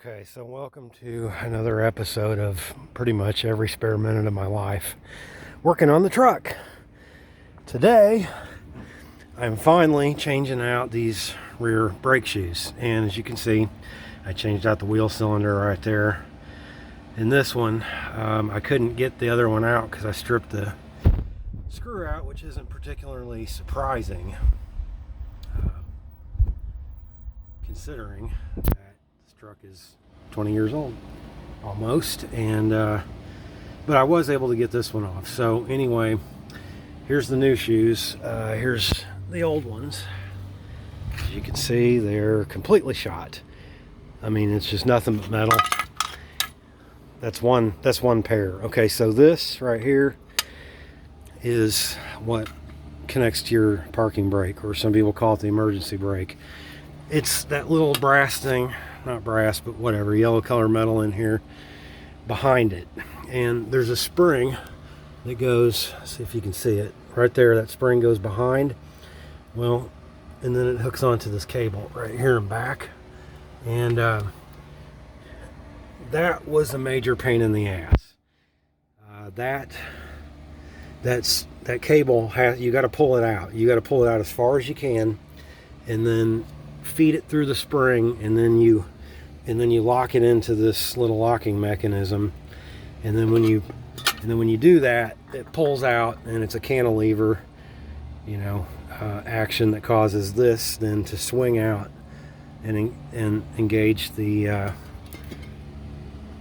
Okay, so welcome to another episode of pretty much every spare minute of my life working on the truck. Today, I'm finally changing out these rear brake shoes. And as you can see, I changed out the wheel cylinder right there. In this one, I couldn't get the other one out because I stripped the screw out, which isn't particularly surprising, considering that this truck is 20 years old almost, and but I was able to get this one off. So anyway, here's the new shoes. Here's the old ones. As you can see, they're completely shot. I mean, it's just nothing but metal. That's one pair. Okay, so this right here is what connects to your parking brake, or some people call it the emergency brake. It's that little brass thing, not brass, but whatever, yellow color metal in here behind it. And there's a spring that goes, see if you can see it, right there. That spring goes behind. Well, and then it hooks onto this cable right here and back. And that was a major pain in the ass. That cable has, you got to pull it out. You got to pull it out as far as you can, and then feed it through the spring, and then you lock it into this little locking mechanism. And then when you do that, it pulls out, and it's a cantilever, action that causes this then to swing out and engage the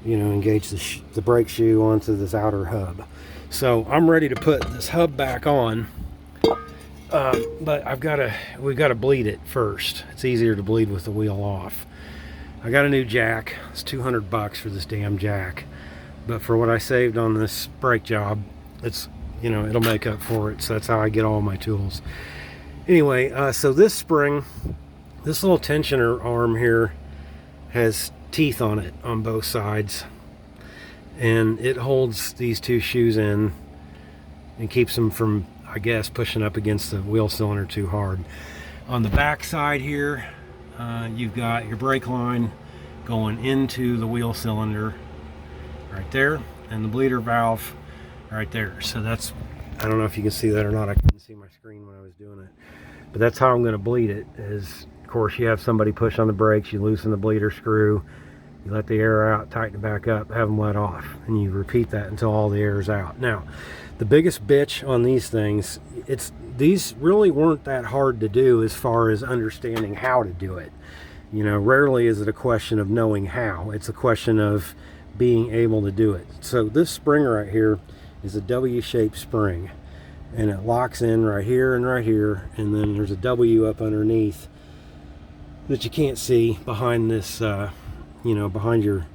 the brake shoe onto this outer hub. So I'm ready to put this hub back on, but we've got to bleed it first. It's easier to bleed with the wheel off. I got a new jack. It's $200 for this damn jack, but for what I saved on this brake job, it's it'll make up for it. So that's how I get all my tools. Anyway, so this spring, this little tensioner arm here has teeth on it on both sides, and it holds these two shoes in and keeps them from, I guess, pushing up against the wheel cylinder too hard. On the back side here, you've got your brake line going into the wheel cylinder right there, and the bleeder valve right there. So that's, I don't know if you can see that or not. I couldn't see my screen when I was doing it, but that's how I'm going to bleed it. Is, of course, you have somebody push on the brakes, you loosen the bleeder screw, you let the air out, tighten it back up, have them let off, and you repeat that until all the air is out. Now, the biggest bitch on these things, these really weren't that hard to do as far as understanding how to do it. Rarely is it a question of knowing how. It's a question of being able to do it. So this spring right here is a W-shaped spring, and it locks in right here, and then there's a W up underneath that you can't see behind this, behind your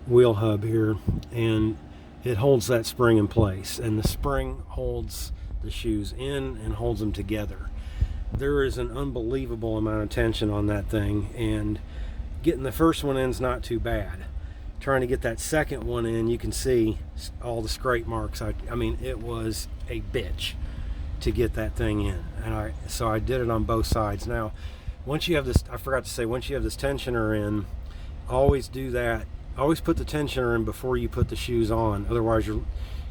wheel hub here, and it holds that spring in place, and the spring holds the shoes in and holds them together. There is an unbelievable amount of tension on that thing, and getting the first one in is not too bad. Trying to get that second one in, you can see all the scrape marks. I mean, it was a bitch to get that thing in, and so I did it on both sides. Now, once you have this, I forgot to say, once you have this tensioner in, always do that. Always put the tensioner in before you put the shoes on. Otherwise,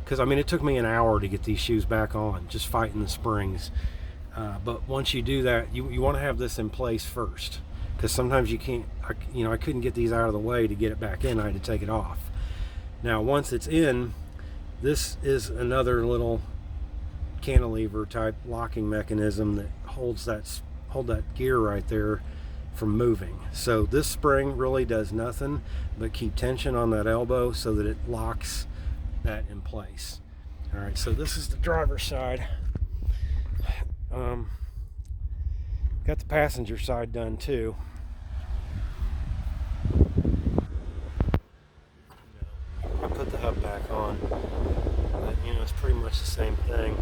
because I mean, it took me an hour to get these shoes back on, just fighting the springs. But once you do that, you want to have this in place first, because sometimes you can't. I couldn't get these out of the way to get it back in. I had to take it off. Now, once it's in, this is another little cantilever type locking mechanism that hold that gear right there from moving. So this spring really does nothing but keep tension on that elbow so that it locks that in place. All right, so this is the driver's side. Got the passenger side done too. I put the hub back on, but it's pretty much the same thing.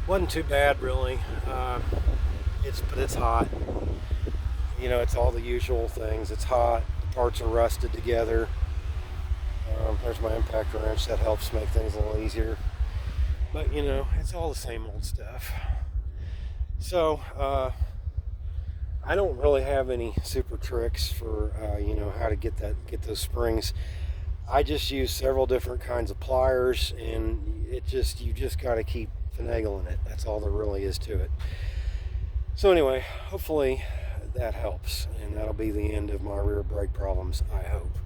Wasn't too bad really. But it's hot. It's all the usual things. It's hot. The parts are rusted together. There's my impact wrench. That helps make things a little easier. But it's all the same old stuff. So I don't really have any super tricks for you know, how to get those springs. I just use several different kinds of pliers, and you just got to keep finagling it. That's all there really is to it. So anyway, hopefully that helps, and that'll be the end of my rear brake problems, I hope.